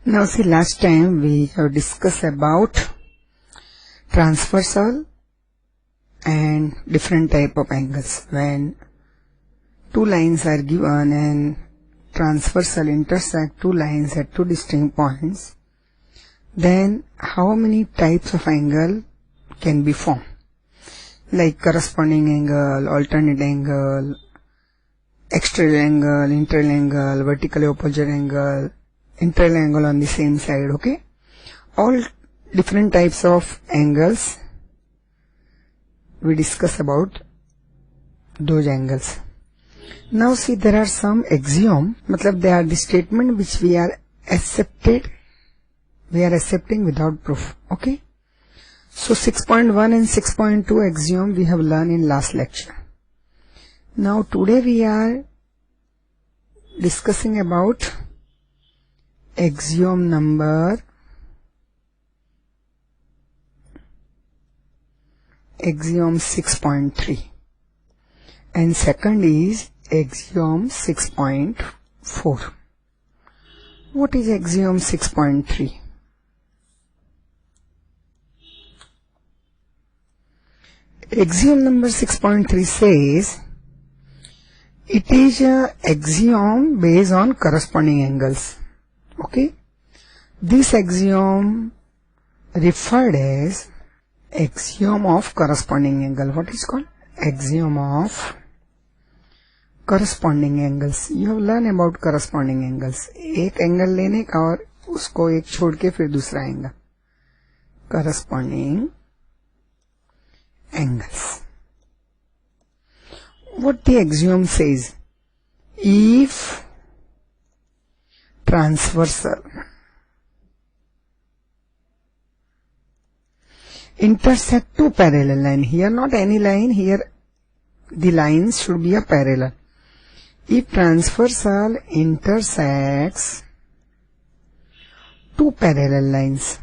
Now see, last time we have discussed about transversal and different type of angles. When two lines are given and transversal intersect two lines at two distinct points, then how many types of angle can be formed? Like corresponding angle, alternate angle, external angle, internal angle, vertically opposite angle, internal angle on the same side, okay? All different types of angles we discuss about those angles. Now see, there are some axiom, matlab they are the statement which we are accepting without proof, okay? So 6.1 and 6.2 axiom we have learned in last lecture. Now today we are discussing about axiom number 6.3 and second is axiom 6.4. What is axiom 6.3? Axiom number 6.3 says it is an axiom based on corresponding angles. Okay, this axiom referred as axiom of corresponding angle. What is called? Axiom of corresponding angles. You have learned about corresponding angles. एक angle लेने का और उसको एक छोड़ के फिर दूसरा angle. Corresponding angles. What the axiom says? If transversal intersect two parallel lines, here not any line, here the lines should be a parallel. If transversal intersects two parallel lines,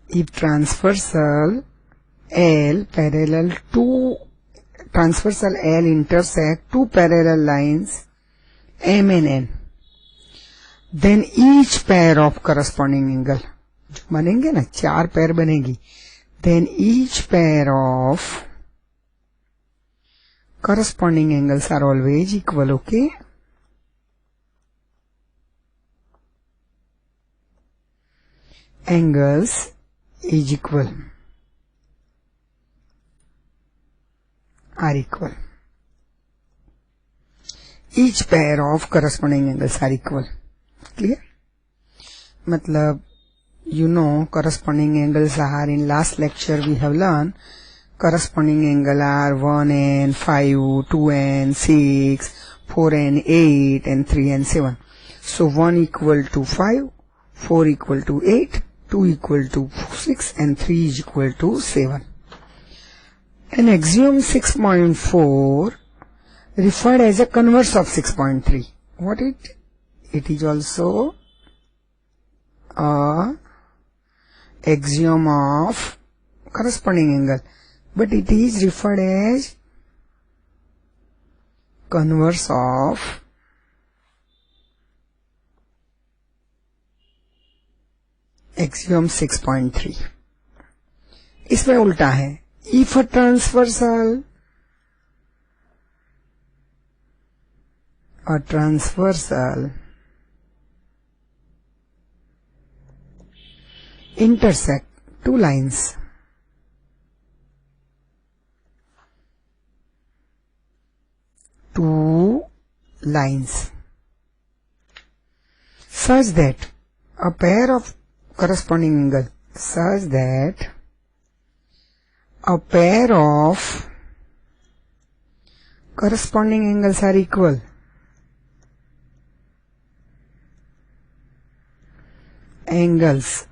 if transversal L intersect two parallel lines M and N, then each pair of corresponding angle जो बनेंगे ना, चार पैर बनेगी, then each pair of corresponding angles are always equal, okay? Angles is equal, are equal. Each pair of corresponding angles are equal. Clear? Matlab, you know, corresponding angles are, in last lecture we have learned, corresponding angle are 1n, 5, 2n, 6, 4n, 8 and 3 and 7. So 1 equal to 5, 4 equal to 8, 2 equal to 6 and 3 is equal to 7. And axiom 6.4 referred as a converse of 6.3. What it? It is also a axiom of corresponding angle, but it is referred as converse of axiom 6.3. इसमें उल्टा है. If a transversal intersect two lines such that a pair of corresponding angle corresponding angles are equal, angles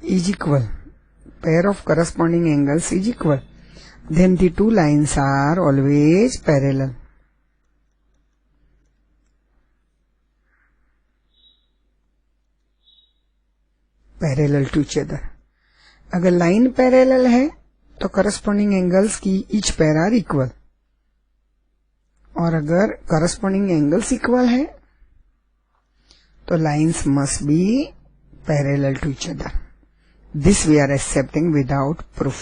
is equal, pair of corresponding angles is equal, then the two lines are always parallel. Parallel to each other. अगर line parallel है तो corresponding angles की each pair are equal, और अगर corresponding angles equal है तो lines must be parallel to each other. This we are accepting without proof.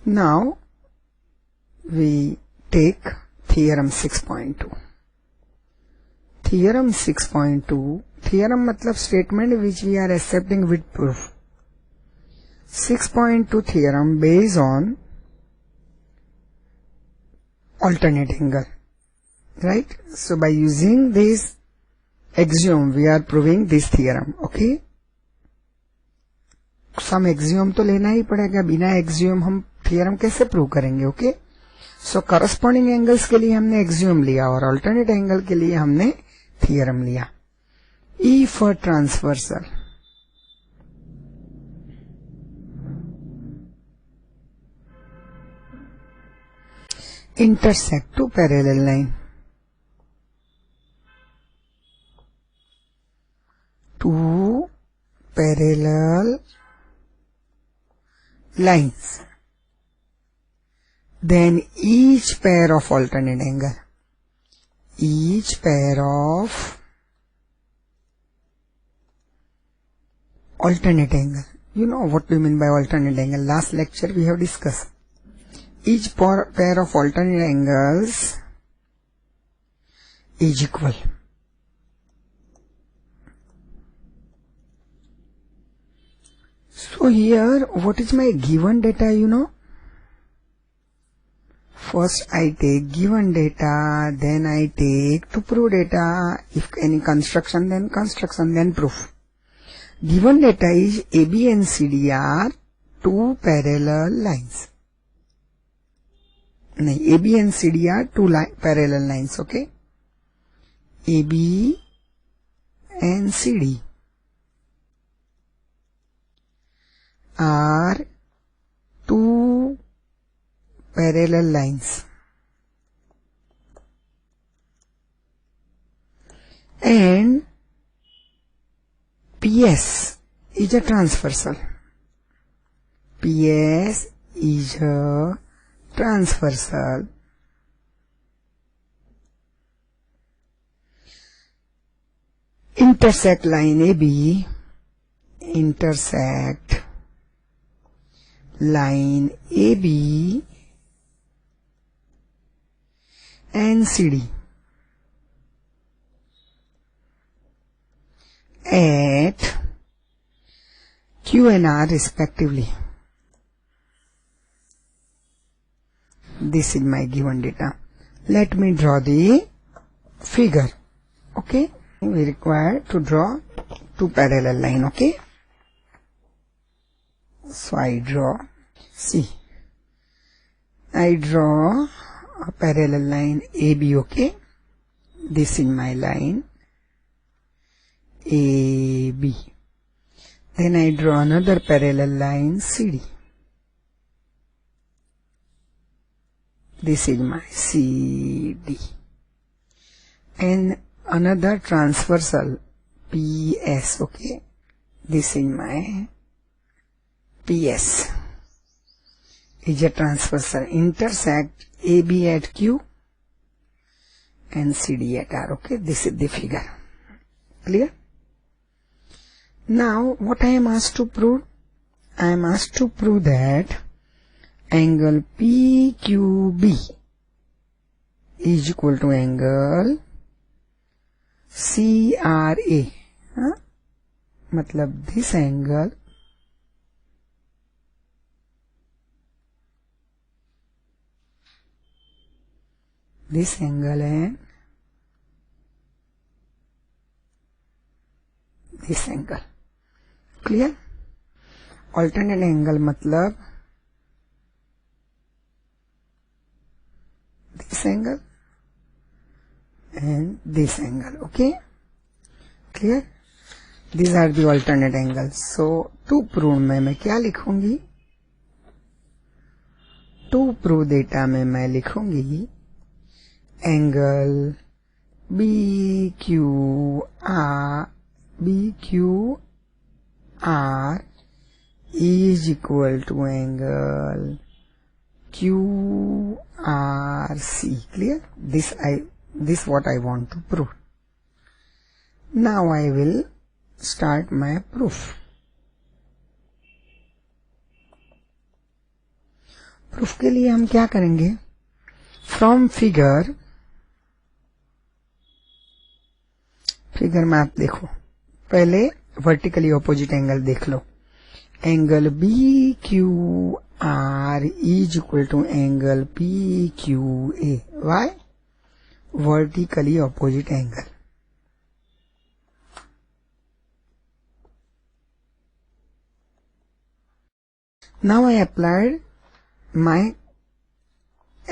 Now we take theorem 6.2. Theorem 6.2, theorem मतलब statement which we are accepting with proof. 6.2 theorem based on alternate angle, right? So by using this axiom we are proving this theorem. Okay, some axiom तो लेना ही पड़ेगा, बिना axiom हम theorem कैसे prove करेंगे? Okay, so corresponding angles के लिए हमने axiom लिया और alternate angle के लिए हमने theorem लिया. E for transversal. Intersect two parallel line. Two parallel lines. Then each pair of alternate angle. Each pair of alternate angle. You know what we mean by alternate angle. Last lecture we have discussed. Each pair of alternate angles is equal. So here, what is my given data, you know? First I take given data, then I take to prove data. If any construction, then construction, then proof. Given data is AB and CD are two parallel lines. नहीं, AB and CD are two parallel lines. Okay, AB and CD are two parallel lines, and PS is a transversal. PS is a transversal. Intersect line AB, intersect line AB and CD at Q and R respectively. This is my given data. Let me draw the figure. Okay, we require to draw two parallel line. Okay, so I draw, see, I draw a parallel line AB. Okay, this is my line AB. Then I draw another parallel line CD. This is my CD. And another transversal PS. Okay, this is my PS. Is a transversal. Intersect AB at Q and CD at R. Okay, this is the figure. Clear? Now what I am asked to prove? I am asked to prove that angle PQB is equal to angle CRA. मतलब this angle and this angle. Clear? Alternate angle मतलब this angle and this angle. Okay, clear? These are the alternate angles. So to prove मैं क्या लिखूंगी? To prove data में मैं लिखूंगी angle BQR is equal to angle QRC. Clear? This what I want to prove. Now I will start my proof. Proof के लिए हम क्या करेंगे? फ्रॉम फिगर में आप देखो, पहले वर्टिकली ऑपोजिट एंगल देख लो. Angle BQR is equal to angle PQA. Why? Vertically opposite angle. Now I applied my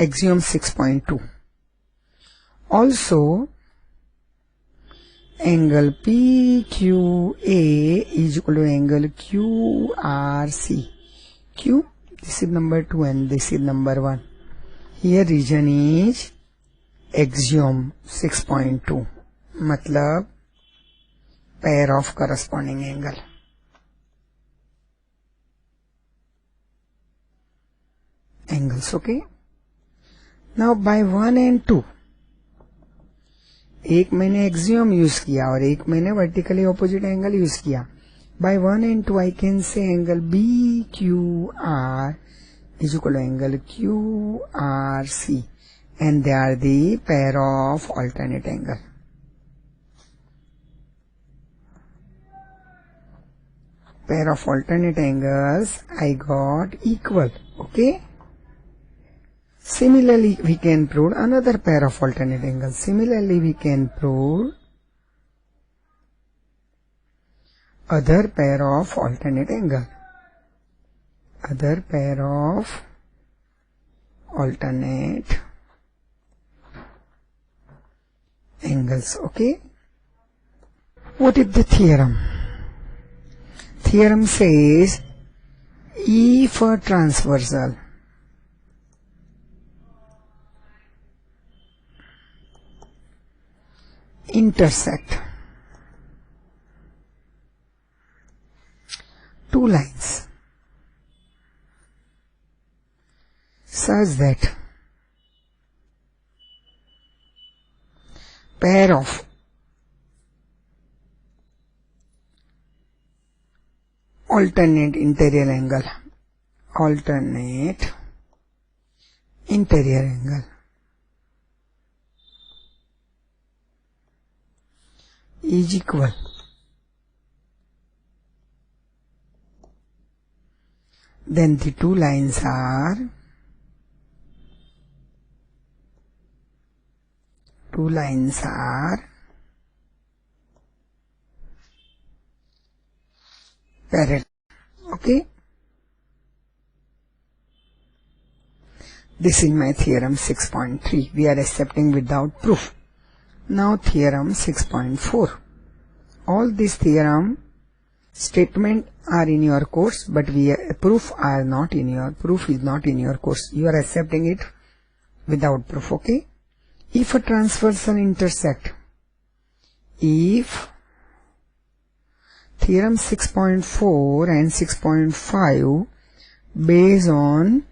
axiom 6.2. Also, angle PQA is equal to angle QRC. Q, this is number 2 and this is number 1. Here region is axiom 6.2. मतलब pair of corresponding angle. Angles, okay? Now by 1 and 2, एक मैंने axiom use किया और एक मैंने vertically opposite angle use किया. By 1 and 2 I can say angle BQR is equal to angle QRC and they are the pair of alternate angle. Pair of alternate angles I got equal, okay? Similarly, we can prove another pair of alternate angles. Similarly, we can prove other pair of alternate angle. Other pair of alternate angles. Okay? What is the theorem? Theorem says if a transversal intersect two lines such that pair of alternate interior angle is equal then the two lines are parallel. Okay, this is my theorem 6.3. we are accepting without proof. Now theorem 6.4. All these theorem statement are in your course, but proof is not in your course. You are accepting it without proof. Okay. If a transversal intersect, if theorem 6.4 and 6.5 based on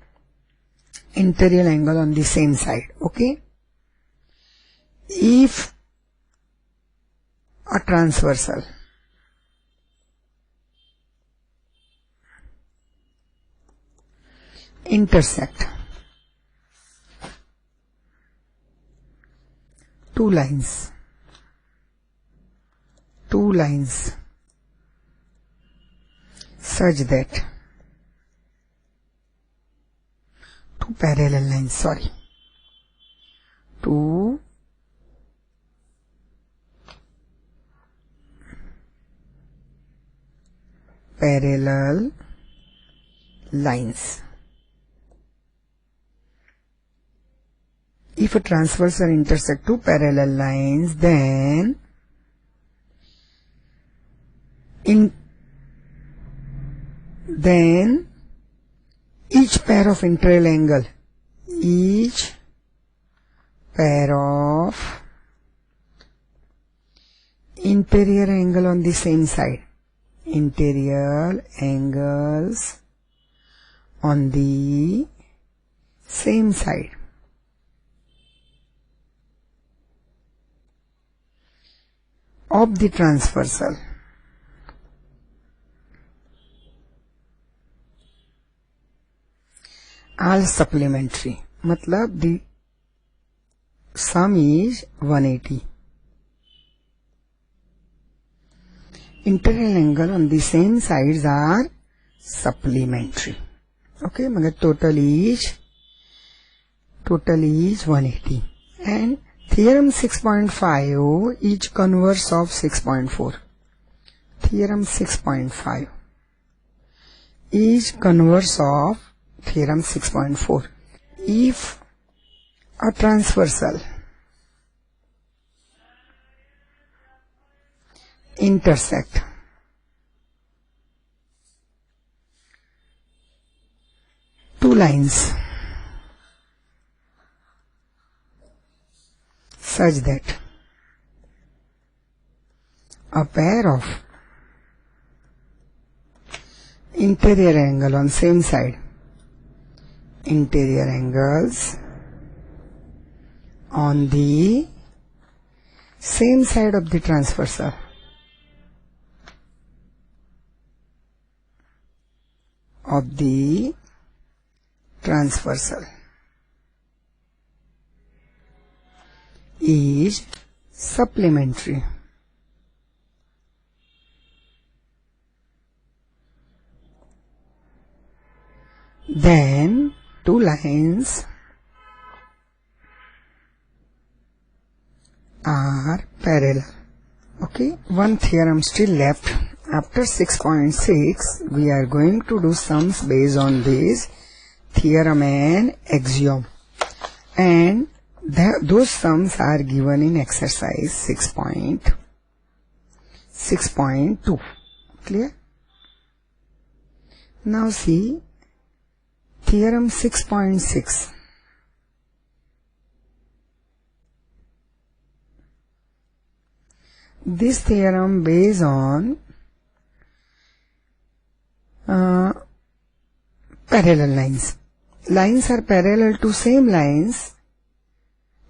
interior angle on the same side. Okay. If a transversal intersect two lines such that two parallel lines, two parallel lines. If a transversal intersect two parallel lines, then each pair of interior angle on the same side interior angles on the same side of the transversal. All supplementary, matlab the sum is 180. Interior angle on the same sides are supplementary. Okay, magar total is 180. And theorem 6.5 is converse of 6.4. Theorem 6.5 is converse of theorem 6.4. If a transversal intersect two lines such that a pair of interior angle on same side, interior angles on the same side of the transversal is supplementary. Then two lines are parallel. Okay, one theorem still left. After 6.6 we are going to do sums based on this theorem and axiom, and those sums are given in exercise 6.2. Clear? Now see theorem 6.6. This theorem based on parallel lines. Lines are parallel to same lines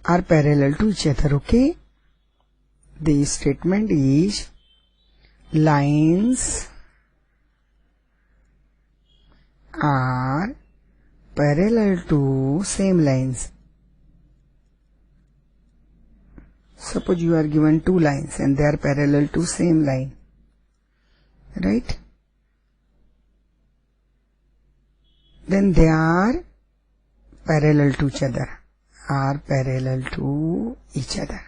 are parallel to each other. Okay, the statement is lines are parallel to same lines. Suppose you are given two lines and they are parallel to same line, right? Then they are parallel to each other,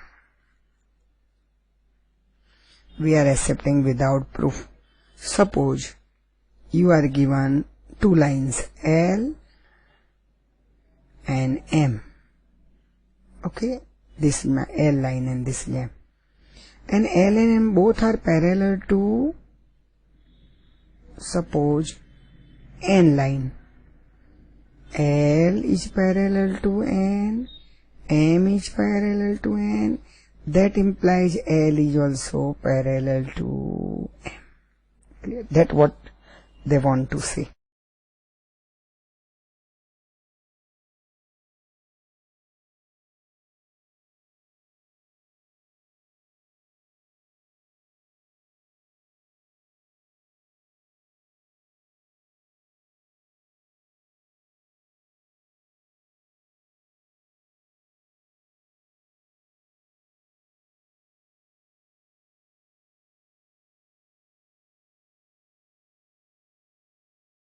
We are accepting without proof. Suppose you are given two lines L and M. Okay, this is my L line and this is M. And L and M both are parallel to, suppose, N line. L is parallel to N, M is parallel to N. That implies L is also parallel to M. That's what they want to say.